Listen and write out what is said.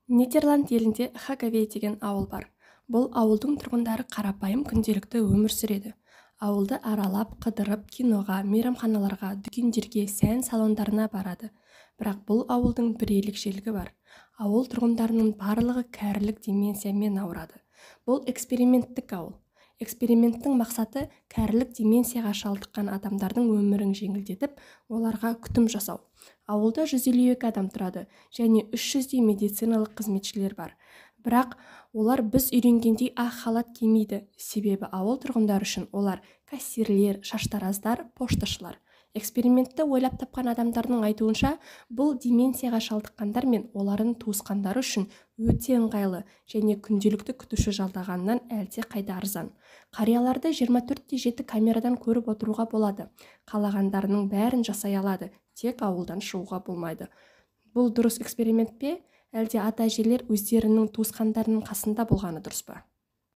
Нидерланд елінде Хагавей деген ауыл бар. Бұл ауылдың тұрғындары қарапайым күнделікті өмір сүреді. Ауылды аралап, қыдырып, киноға, мейрамханаларға, дүкендерге, сән салондарына барады. Бірақ бұл ауылдың бір ерекшелігі бар. Ауыл тұрғындарының барлығы кәрілік деменциямен ауырады. Бұл эксперименттік ауыл. Эксперименттің мақсаты кәрілік деменцияға шалдыққан адамдардың өмірін жеңілдетіп, оларға күтім жасау. Ауылда 152 адам тұрады және 300-дей медициналық қызметшілер бар. Бірақ олар біз үйренгендей ақ халат кимейді, себебі ауыл тұрғындары үшін олар кассирлер, шаштараздар, пошташылар. Экспериментті ойлап тапқан адамдардың айтуынша, бұл деменцияға шалдыққандар мен олардың туысқандары үшін өте ыңғайлы және күнделікті күтуші жалдағаннан әлде қайда арзан. Қарияларды 24/7 камерадан көріп отыруға болады. Қалағандарының бәрін жасай алады, тек ауылдан шығуға болмайды. Бұл дұрыс эксперимент пе, әлде ата-әжелер өздерінің туысқандарының қасында болғаны дұрыс па?